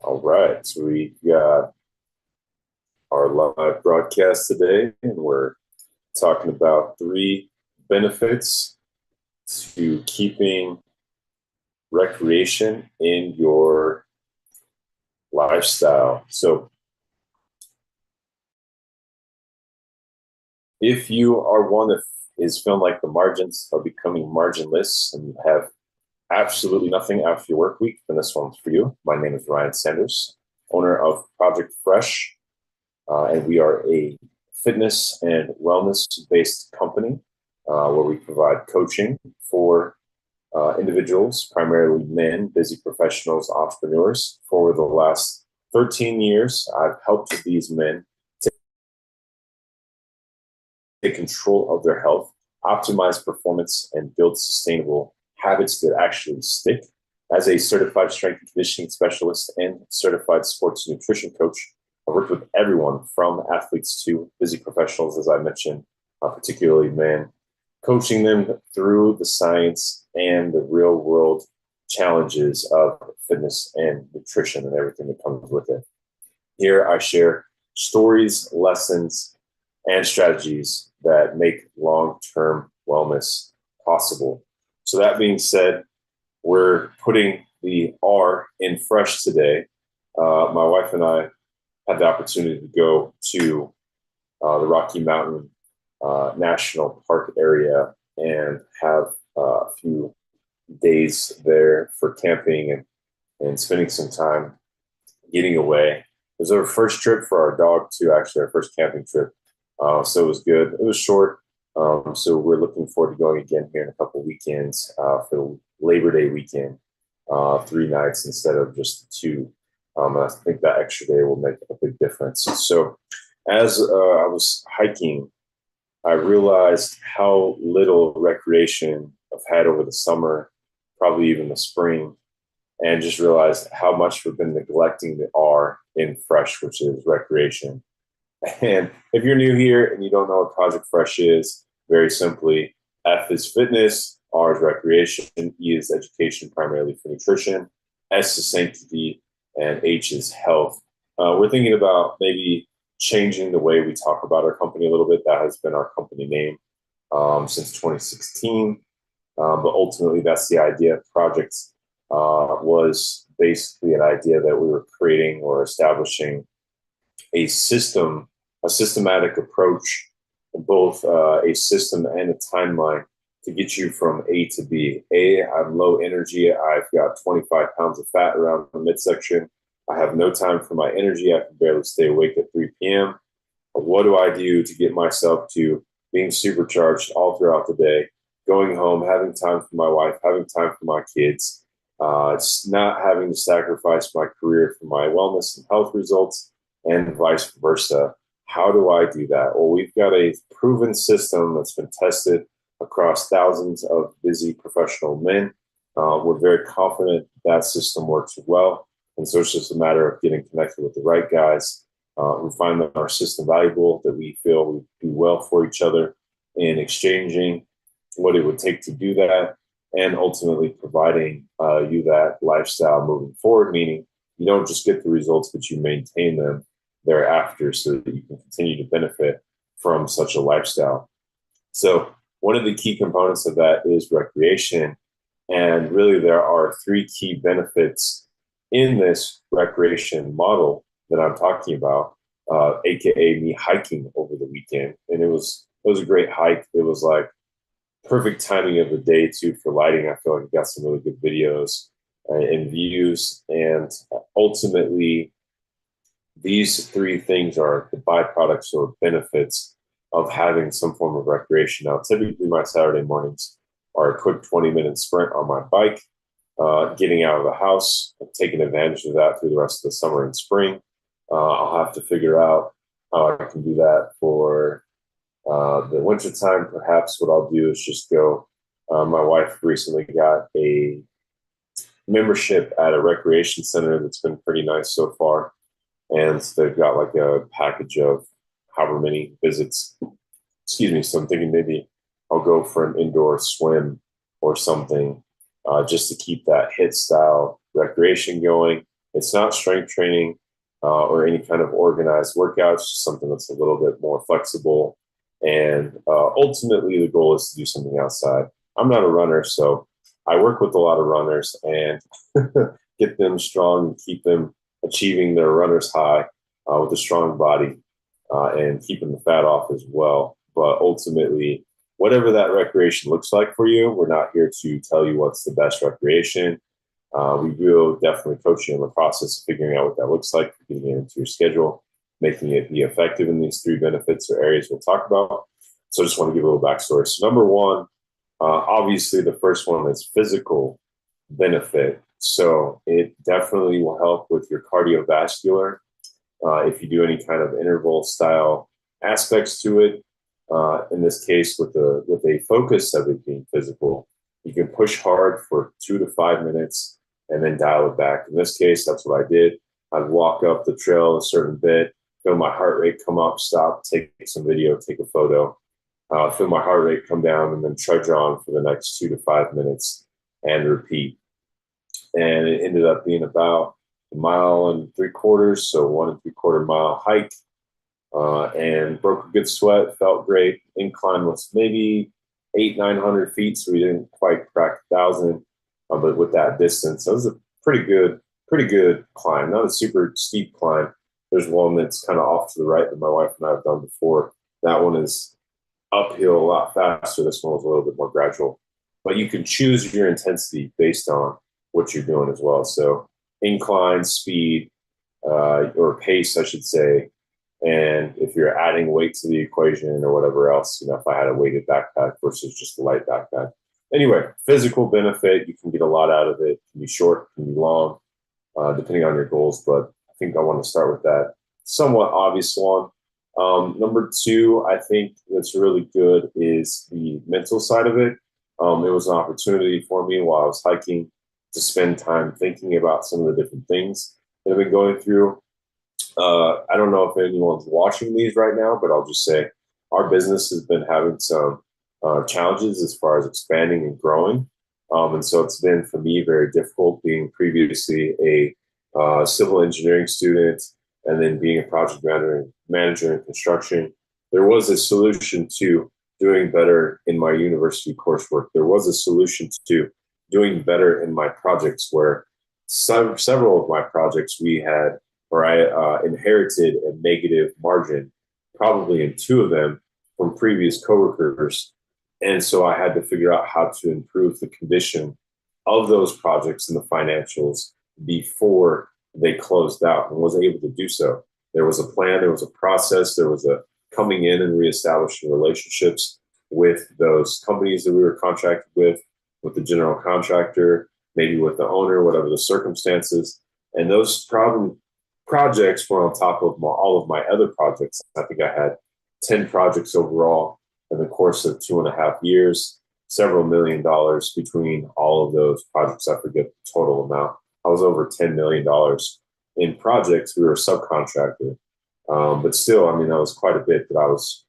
All right, so we got our live broadcast today, and we're talking about three benefits to keeping recreation in your lifestyle. So, if you are one that is feeling like the margins are becoming marginless and you have absolutely nothing after your work week, then this one's for you. My name is Ryan Sanders, owner of Project Fresh. And we are a fitness and wellness based company where we provide coaching for individuals, primarily men, busy professionals, entrepreneurs. For the last 13 years, I've helped these men take control of their health, optimize performance, and build sustainable habits that actually stick. As a certified strength and conditioning specialist and certified sports nutrition coach, I worked with everyone from athletes to busy professionals, as I mentioned, particularly men, coaching them through the science and the real world challenges of fitness and nutrition and everything that comes with it. Here I share stories, lessons, and strategies that make long-term wellness possible. So that being said, we're putting the R in fresh today. My wife and I had the opportunity to go to the Rocky Mountain National Park area and have a few days there for camping and spending some time getting away. It was our first trip for our dog too, actually, our first camping trip. So it was good. It was short. So we're looking forward to going again here in a couple of weekends for the Labor Day weekend, 3 nights instead of just two. I think that extra day will make a big difference. So as I was hiking, I realized how little recreation I've had over the summer, probably even the spring, and just realized how much we've been neglecting the R in fresh, which is recreation. And if you're new here and you don't know what Project Fresh is, very simply, F is fitness, R is recreation, E is education, primarily for nutrition, S is sanctity, and H is health. We're thinking about maybe changing the way we talk about our company a little bit. That has been our company name since 2016. But ultimately, that's the idea. Project was basically an idea that we were creating or establishing a systematic approach, both a system and a timeline to get you from A to B. A, I'm low energy. I've got 25 pounds of fat around the midsection. I have no time for my energy. I can barely stay awake at 3 p.m. What do I do to get myself to being supercharged all throughout the day, going home, having time for my wife, having time for my kids, it's not having to sacrifice my career for my wellness and health results, and vice versa. How do I do that? Well, we've got a proven system that's been tested across thousands of busy professional men. We're very confident that system works well. And so it's just a matter of getting connected with the right guys who find that our system valuable, that we feel we do well for each other in exchanging what it would take to do that, and ultimately providing you that lifestyle moving forward, meaning you don't just get the results, but you maintain them thereafter so that you can continue to benefit from such a lifestyle. So one of the key components of that is recreation. And really, there are three key benefits in this recreation model that I'm talking about, aka me hiking over the weekend. And it was a great hike. It was like perfect timing of the day too for lighting. I feel like I got some really good videos and views. And ultimately, these three things are the byproducts or benefits of having some form of recreation. Now, typically my Saturday mornings are a quick 20-minute sprint on my bike, getting out of the house, taking advantage of that through the rest of the summer and spring. I'll have to figure out how I can do that for the winter time. Perhaps what I'll do is just go. My wife recently got a membership at a recreation center that's been pretty nice so far. And they've got like a package of however many visits. Excuse me. So I'm thinking maybe I'll go for an indoor swim or something just to keep that HIIT style recreation going It's not strength training or any kind of organized workout. It's just something that's a little bit more flexible. And ultimately, the goal is to do something outside. I'm not a runner, so I work with a lot of runners and get them strong and keep them achieving their runner's high with a strong body and keeping the fat off as well. But ultimately, whatever that recreation looks like for you, we're not here to tell you what's the best recreation. We will definitely coach you in the process of figuring out what that looks like, getting it into your schedule, making it be effective in these three benefits or areas we'll talk about. So I just want to give a little backstory. So number one, obviously the first one is physical benefit. So it definitely will help with your cardiovascular. If you do any kind of interval style aspects to it, in this case with a focus of it being physical, you can push hard for 2 to 5 minutes and then dial it back. In this case, that's what I did. I'd walk up the trail a certain bit, feel my heart rate come up, stop, take some video, take a photo, feel my heart rate come down, and then trudge on for the next 2 to 5 minutes and repeat. And it ended up being about 1.75 miles, so 1.75 mile hike, and broke a good sweat, felt great. Incline was maybe 800-900 feet, so we didn't quite crack 1,000, but with that distance, it was a pretty good climb. Not a super steep climb. There's one that's kind of off to the right that my wife and I have done before. That one is uphill a lot faster. This one was a little bit more gradual, but you can choose your intensity based on what you're doing as well. So incline, speed, or pace, I should say. And if you're adding weight to the equation or whatever else, if I had a weighted backpack versus just a light backpack. Anyway, physical benefit, you can get a lot out of it. It can be short, it can be long, depending on your goals. But I think I want to start with that somewhat obvious one. Number two, I think that's really good is the mental side of it. It was an opportunity for me while I was hiking to spend time thinking about some of the different things that I've been going through. I don't know if anyone's watching these right now, but I'll just say our business has been having some challenges as far as expanding and growing. And so it's been, for me, very difficult being previously a civil engineering student and then being a project manager in construction. There was a solution to doing better in my university coursework. There was a solution to doing better in my projects, where several of my projects I inherited a negative margin, probably in 2 of them from previous coworkers. And so I had to figure out how to improve the condition of those projects and the financials before they closed out, and was able to do so. There was a plan, there was a process, there was a coming in and reestablishing relationships with those companies that we were contracted with the general contractor, maybe with the owner, whatever the circumstances. And those projects were on top of all of my other projects. I think I had 10 projects overall in the course of 2.5 years, several $1 million between all of those projects. I forget the total amount. I was over $10 million in projects. We were a subcontractor. But still, that was quite a bit that I was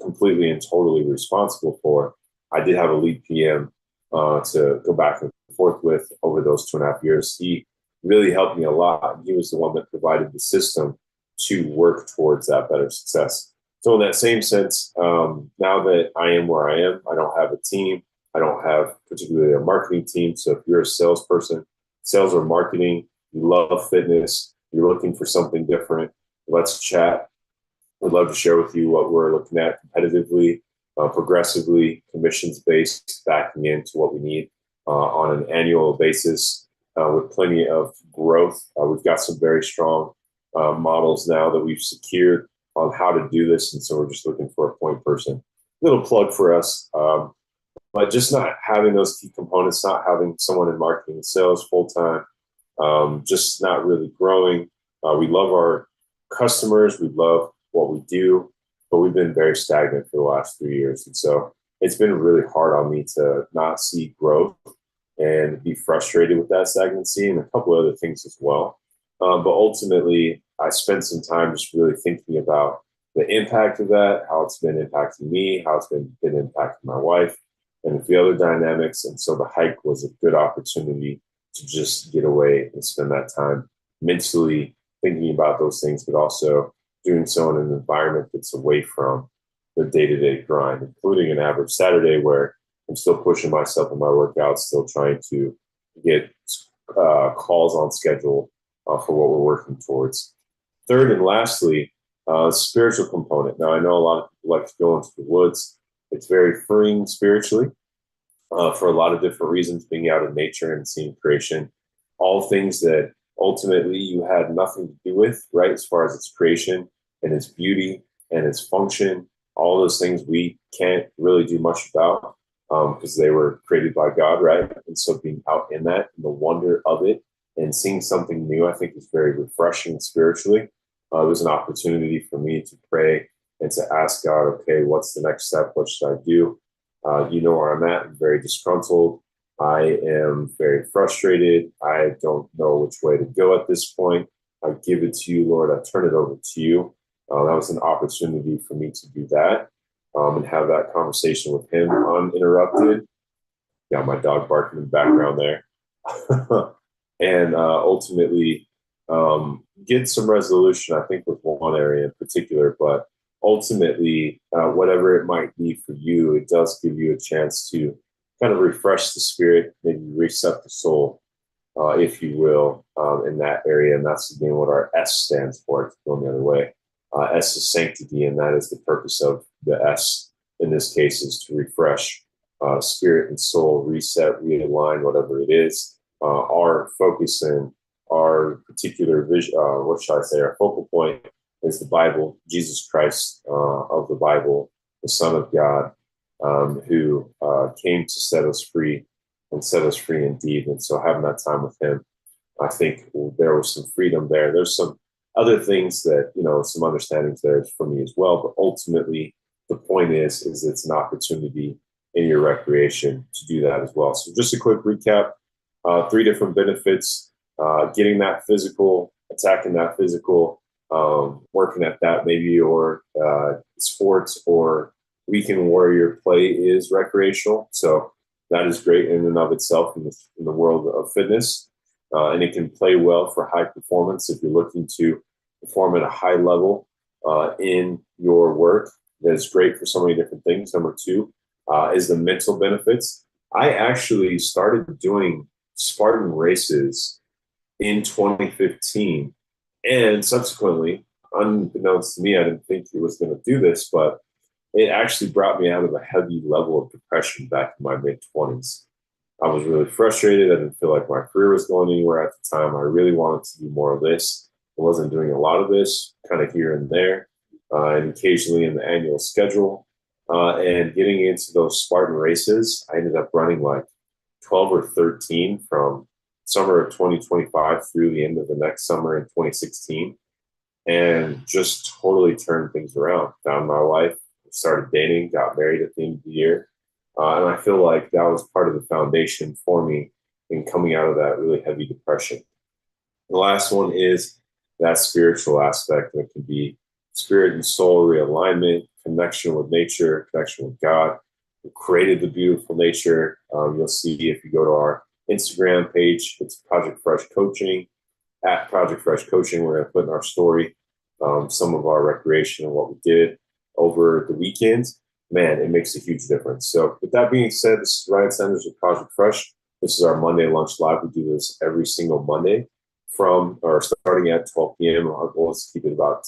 completely and totally responsible for. I did have a lead PM to go back and forth with over those 2.5 years. He really helped me a lot. He was the one that provided the system to work towards that better success. So in that same sense, now that I am where I am, I don't have a team. I don't have particularly a marketing team. So if you're a salesperson, sales or marketing, you love fitness, you're looking for something different, let's chat. We'd love to share with you what we're looking at competitively, progressively, commissions-based, backing into what we need on an annual basis with plenty of growth. We've got some very strong models now that we've secured on how to do this. And so we're just looking for a point person. Little plug for us, but just not having those key components, not having someone in marketing and sales full-time, just not really growing. We love our customers. We love what we do, but we've been very stagnant for the last 3 years. And so it's been really hard on me to not see growth and be frustrated with that stagnancy and a couple other things as well. But ultimately, I spent some time just really thinking about the impact of that, how it's been impacting me, how it's been impacting my wife, and a few other dynamics. And so the hike was a good opportunity to just get away and spend that time mentally thinking about those things, but also doing so in an environment that's away from the day-to-day grind, including an average Saturday where I'm still pushing myself in my workouts, still trying to get calls on schedule for what we're working towards. Third and lastly, spiritual component. Now, I know a lot of people like to go into the woods. It's very freeing spiritually for a lot of different reasons, being out in nature and seeing creation, all things that ultimately you had nothing to do with, right? As far as its creation and its beauty and its function, all those things we can't really do much about because they were created by God, right? And so being out in that and the wonder of it and seeing something new, I think is very refreshing spiritually. It was an opportunity for me to pray and to ask God, okay, what's the next step? What should I do? You know where I'm at. I'm very disgruntled. I am very frustrated. I don't know which way to go at this point. I give it to you, Lord. I turn it over to you. That was an opportunity for me to do that and have that conversation with him uninterrupted. Got my dog barking in the background there. And ultimately get some resolution, I think, with one area in particular. But ultimately, whatever it might be for you, it does give you a chance to kind of refresh the spirit, maybe reset the soul, if you will, in that area. And that's, again, what our S stands for. It's going the other way. S is sanctity, and that is the purpose of the S in this case, is to refresh spirit and soul, reset, realign, whatever it is. Our focus and our particular vision, what should I say, our focal point is the Bible, Jesus Christ of the Bible, the Son of God, who came to set us free and set us free indeed. And so having that time with him, I think there was some freedom there. There's some other things that, some understandings there for me as well. But ultimately, the point is it's an opportunity in your recreation to do that as well. So just a quick recap, 3 different benefits, getting that physical, attacking that physical, working at that maybe, or sports or weekend warrior play is recreational. So that is great in and of itself in the world of fitness. And it can play well for high performance if you're looking to perform at a high level in your work. That is great for so many different things. Number 2 is the mental benefits. I actually started doing Spartan races in 2015, and subsequently, unbeknownst to me, I didn't think it was going to do this, but it actually brought me out of a heavy level of depression back in my mid-20s. I was really frustrated. I didn't feel like my career was going anywhere at the time. I really wanted to do more of this. I wasn't doing a lot of this, kind of here and there, and occasionally in the annual schedule. And getting into those Spartan races, I ended up running like 12 or 13 from summer of 2025 through the end of the next summer in 2016, and just totally turned things around. Found my wife, started dating, got married at the end of the year. And I feel like that was part of the foundation for me in coming out of that really heavy depression. The last one is that spiritual aspect that can be spirit and soul realignment, connection with nature, connection with God, who created the beautiful nature. You'll see if you go to our Instagram page, it's Project Fresh Coaching, at Project Fresh Coaching. We're going to put in our story some of our recreation and what we did over the weekend. Man, it makes a huge difference. So with that being said, this is Ryan Sanders with Project Fresh. This is our Monday Lunch Live. We do this every single Monday starting at 12 p.m. Our goal is to keep it about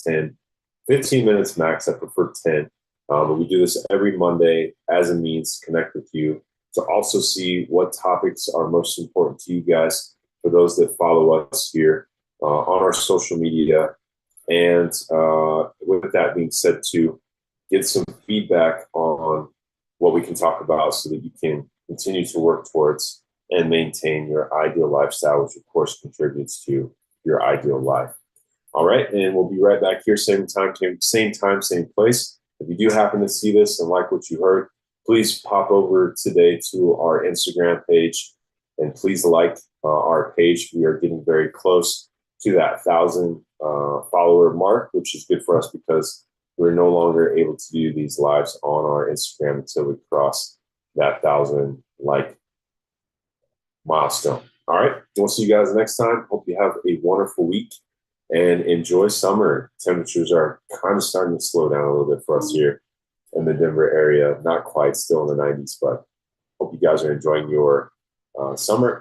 15 minutes max. I prefer 10. But we do this every Monday as a means to connect with you, to also see what topics are most important to you guys, for those that follow us here on our social media. And with that being said, to get some feedback on what we can talk about so that you can continue to work towards and maintain your ideal lifestyle, which of course contributes to your ideal life. All right, and we'll be right back here, same time, same place. If you do happen to see this and like what you heard, please pop over today to our Instagram page and please like our page. We are getting very close to that 1,000 follower mark, which is good for us because we're no longer able to do these lives on our Instagram until we cross that 1,000 like milestone. All right. We'll see you guys next time. Hope you have a wonderful week and enjoy summer. Temperatures are kind of starting to slow down a little bit for us here in the Denver area. Not quite, still in the 90s, but hope you guys are enjoying your summer.